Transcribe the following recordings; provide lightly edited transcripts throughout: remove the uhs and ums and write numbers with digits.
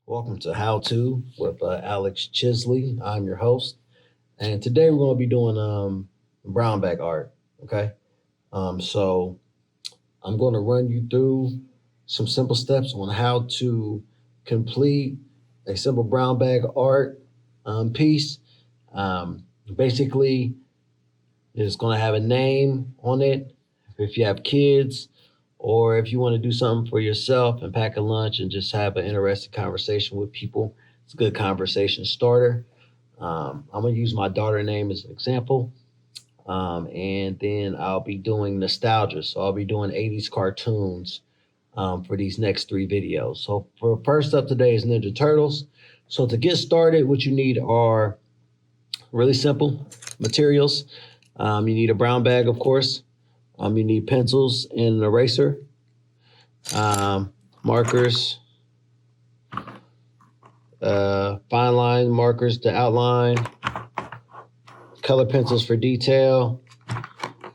Welcome to How To with Alex Chisley. I'm your host, and today we're going to be doing brown bag art. Okay, so I'm going to run you through some simple steps on how to complete a simple brown bag art piece. Basically, it's going to have a name on it. If you have kids, or if you want to do something for yourself and pack a lunch and just have an interesting conversation with people, it's a good conversation starter. I'm going to use my daughter name as an example. And then I'll be doing nostalgia. So I'll be doing 80s cartoons for these next three videos. So for first up today is Ninja Turtles. So to get started, what you need are really simple materials. You need a brown bag, of course. You need pencils and an eraser, markers, fine line markers to outline, color pencils for detail,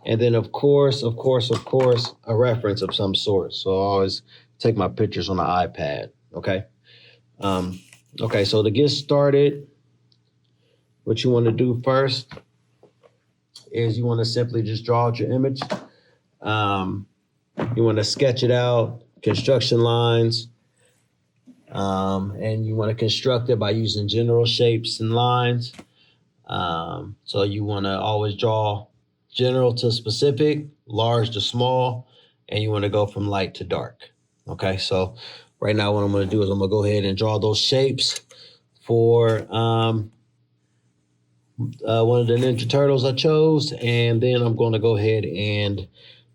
and then of course, a reference of some sort. So I always take my pictures on the iPad. Okay. Okay. So to get started, what you want to do first is you want to simply just draw out your image. You want to sketch it out, construction lines, and you want to construct it by using general shapes and lines. So you want to always draw general to specific, large to small, and you want to go from light to dark. Okay, so right now what I'm going to do is I'm going to go ahead and draw those shapes for one of the Ninja Turtles I chose, and then I'm going to go ahead and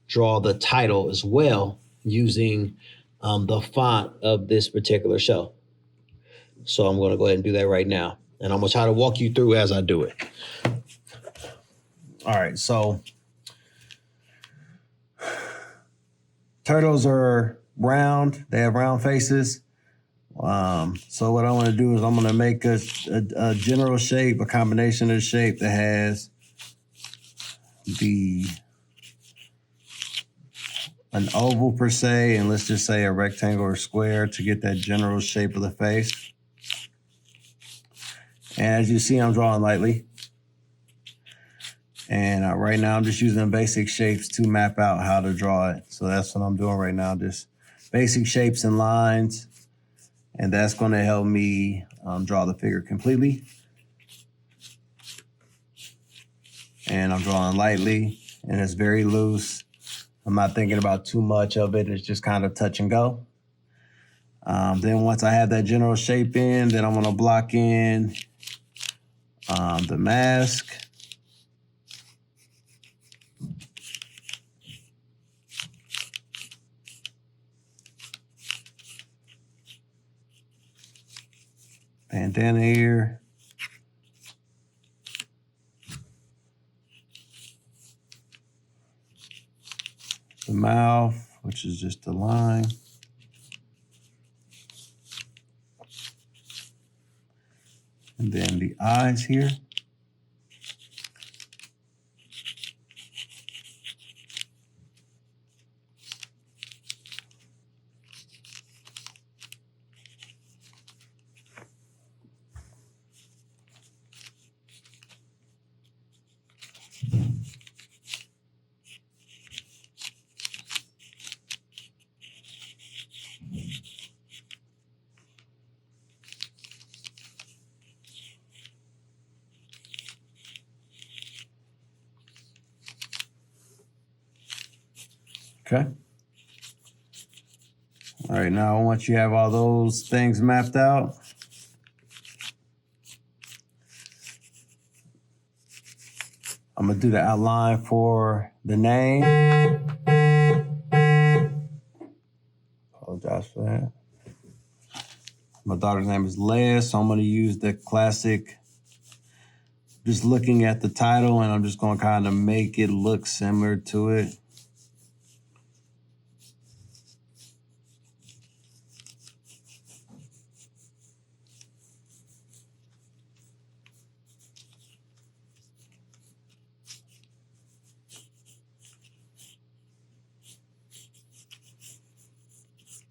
draw the title as well using the font of this particular show. So I'm going to go ahead and do that right now. And I'm going to try to walk you through as I do it. All right. So turtles are round. They have round faces. So what I want to do is I'm going to make a general shape, a combination of the shape that has an oval per se, and let's just say a rectangle or square to get that general shape of the face. And as you see, I'm drawing lightly. And right now I'm just using basic shapes to map out how to draw it. So that's what I'm doing right now, just basic shapes and lines. And that's going to help me draw the figure completely. And I'm drawing lightly, and it's very loose. I'm not thinking about too much of it. It's just kind of touch and go. Then once I have that general shape in, then I'm going to block in the mask. Bandana ear. The mouth, which is just a line. And then the eyes here. Okay. All right, now once you have all those things mapped out, I'm gonna do the outline for the name. Apologize for that. My daughter's name is Leia, so I'm gonna use the classic, just looking at the title, and I'm just gonna kind of make it look similar to it.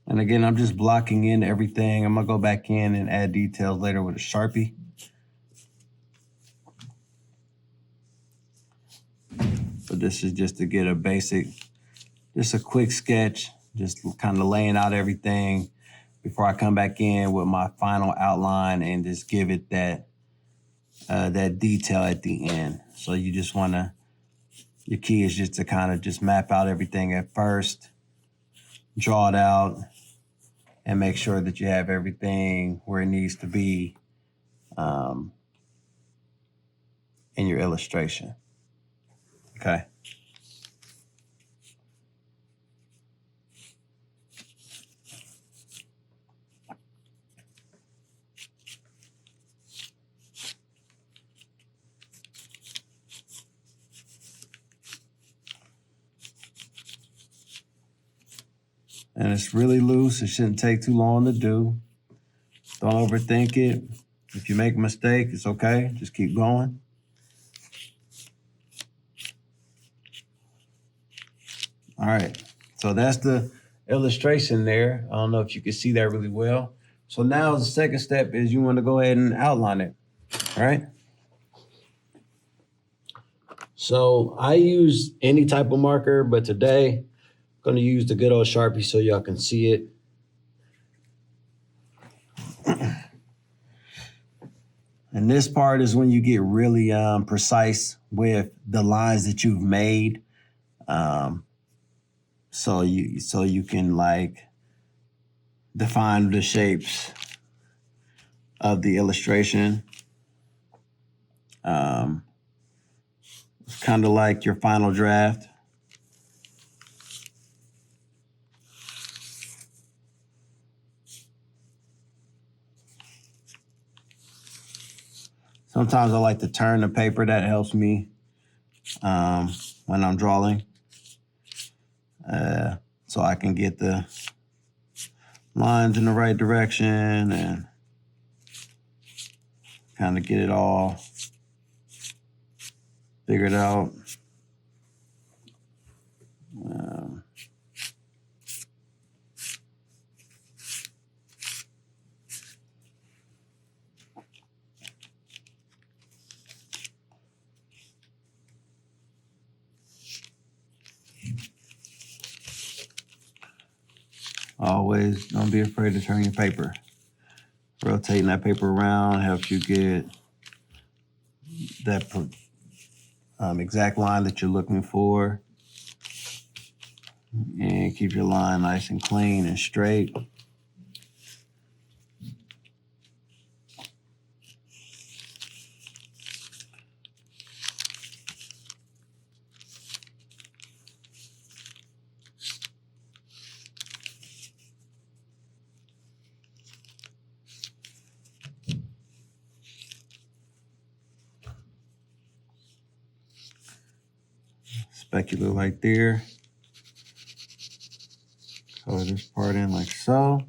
And again, I'm just blocking in everything. I'm going to go back in and add details later with a Sharpie. But this is just to get a basic, just a quick sketch, just kind of laying out everything before I come back in with my final outline and just give it that detail at the end. So you just want to, your key is just to kind of just map out everything at first, draw it out, and make sure that you have everything where it needs to be in your illustration. Okay. And it's really loose. It shouldn't take too long to do. Don't overthink it. If you make a mistake, it's okay. Just keep going. All right. So that's the illustration there. I don't know if you can see that really well. So now the second step is you want to go ahead and outline it. All right. So I use any type of marker, but today I'm going to use the good old Sharpie so y'all can see it. And this part is when you get really precise with the lines that you've made. So you can like define the shapes of the illustration. It's kind of like your final draft. Sometimes I like to turn the paper. That helps me when I'm drawing. So I can get the lines in the right direction and kind of get it all figured out. Always don't be afraid to turn your paper. Rotating that paper around helps you get that exact line that you're looking for. And keep your line nice and clean and straight. Specular right there. Color this part in like so.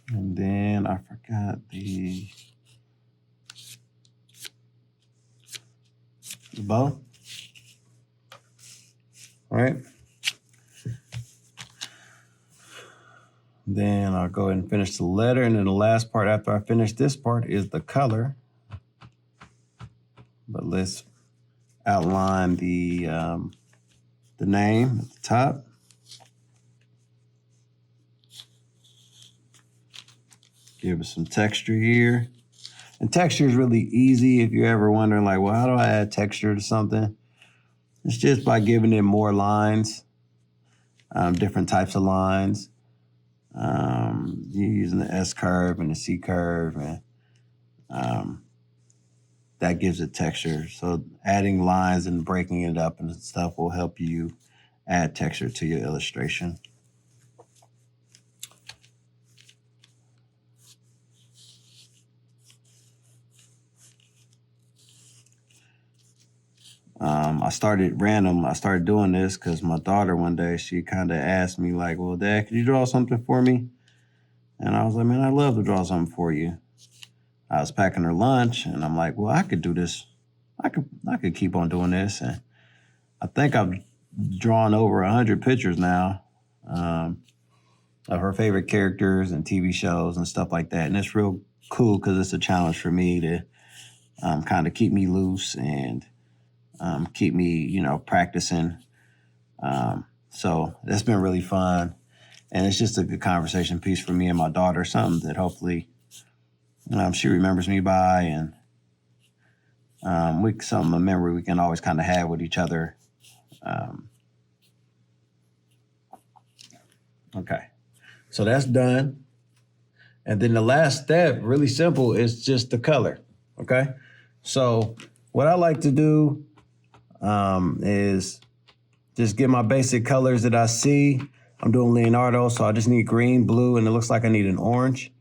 And then I forgot the bow. All right. Then I'll go ahead and finish the letter. And then the last part after I finish this part is the color. But let's outline the name at the top. Give it some texture here. And texture is really easy if you're ever wondering, like, well, how do I add texture to something? It's just by giving it more lines, different types of lines. You're using the S curve and the C curve, and that gives it texture. So adding lines and breaking it up and stuff will help you add texture to your illustration. I started doing this because my daughter one day, she kind of asked me like, well, Dad, could you draw something for me? And I was like, man, I'd love to draw something for you. I was packing her lunch and I'm like, well, I could do this I could keep on doing this, and I think I've drawn over 100 pictures now of her favorite characters and TV shows and stuff like that. And it's real cool because it's a challenge for me to kind of keep me loose and keep me, practicing. So that's been really fun. And it's just a good conversation piece for me and my daughter, something that hopefully she remembers me by, and a memory we can always kind of have with each other. Okay, so that's done. And then the last step, really simple, is just the color. Okay, so what I like to do is just get my basic colors that I see. I'm doing Leonardo, so I just need green, blue, and it looks like I need an orange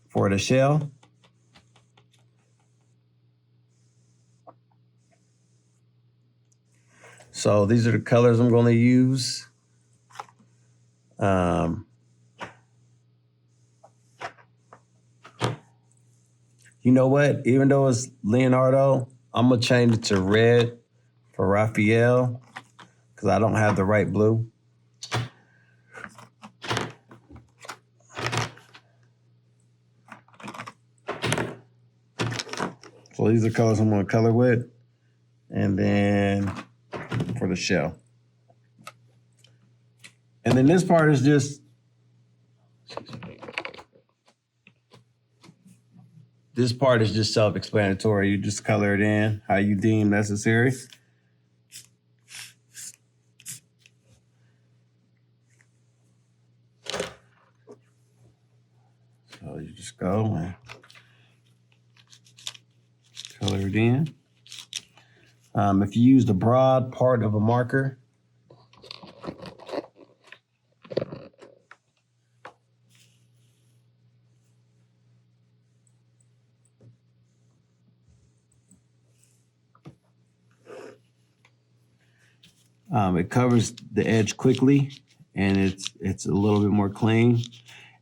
for the shell. So these are the colors I'm going to use. You know what? Even though it's Leonardo, I'm going to change it to red for Raphael because I don't have the right blue. So these are colors I'm going to color with. And then for the shell. And then this part is just, self-explanatory. You just color it in how you deem necessary. So you just go and color it in. If you use the broad part of a marker, it covers the edge quickly, and it's a little bit more clean.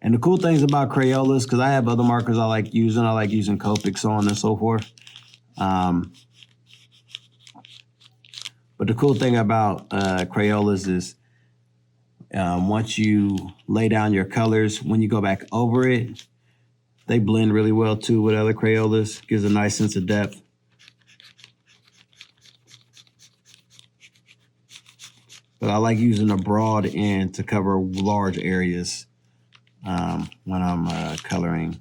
And the cool things about Crayolas, because I have other markers I like using Copic, so on and so forth. But the cool thing about Crayolas is once you lay down your colors, when you go back over it, they blend really well too with other Crayolas. Gives a nice sense of depth. But I like using a broad end to cover large areas when I'm coloring.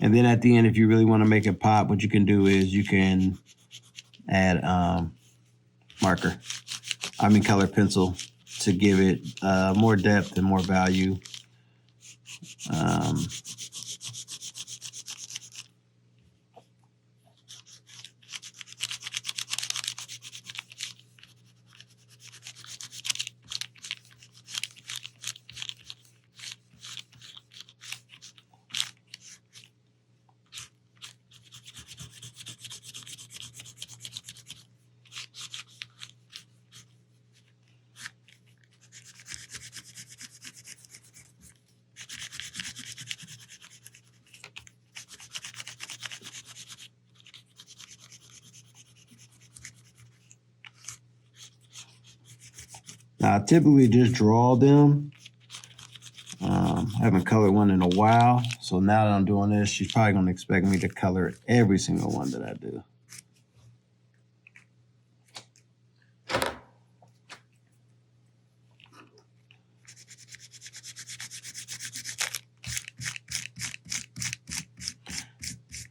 And then at the end, if you really want to make it pop, what you can do is you can add color pencil to give it more depth and more value. Now, I typically just draw them. I haven't colored one in a while, so now that I'm doing this, she's probably going to expect me to color every single one that I do.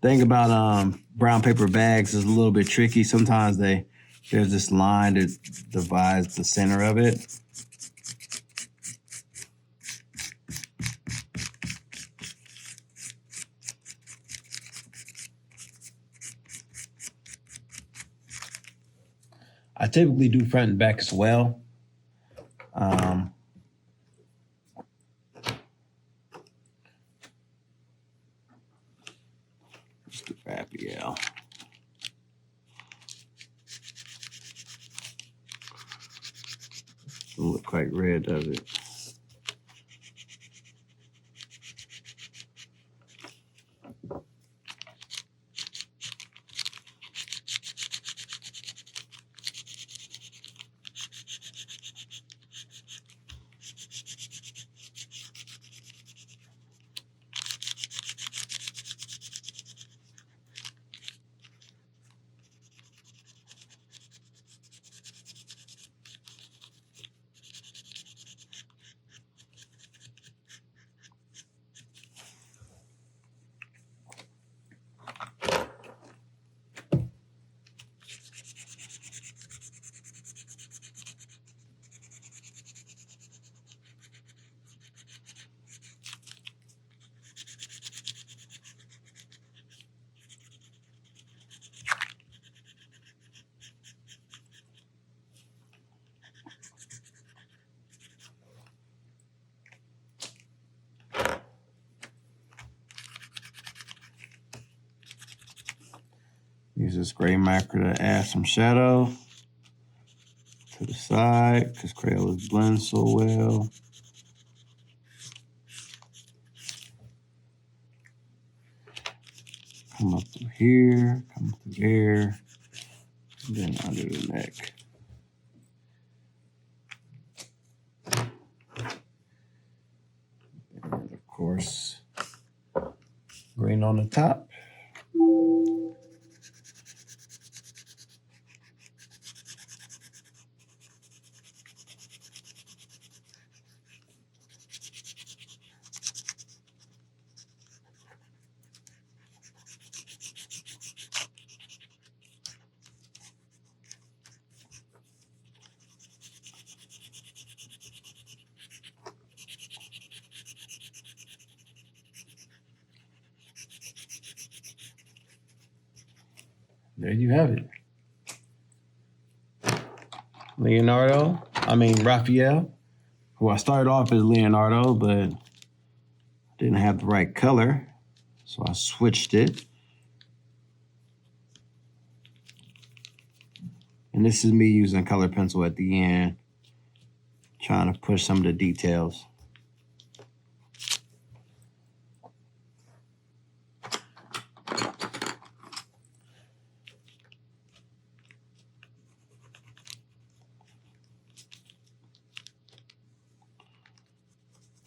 Thing about brown paper bags is a little bit tricky. Sometimes there's this line that divides the center of it. I typically do front and back as well. Just the Raphael. Doesn't look quite red, does it? Use this gray marker to add some shadow to the side because Crayolas blend so well. Come up through here, come through there, and then under the neck. And of course, green on the top. There you have it. Raphael, who I started off as Leonardo, but didn't have the right color, so I switched it. And this is me using color pencil at the end, trying to push some of the details.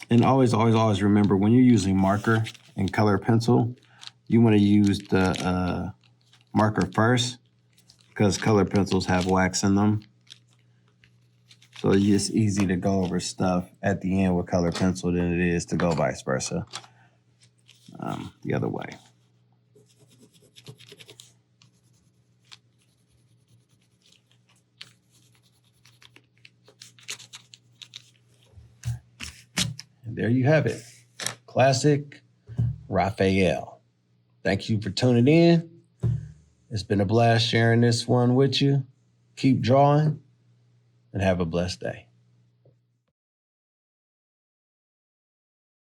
And always remember, when you're using marker and color pencil, you want to use the marker first because color pencils have wax in them. So it's just easy to go over stuff at the end with color pencil than it is to go vice versa, the other way. And there you have it. Classic Raphael. Thank you for tuning in. It's been a blast sharing this one with you. Keep drawing and have a blessed day.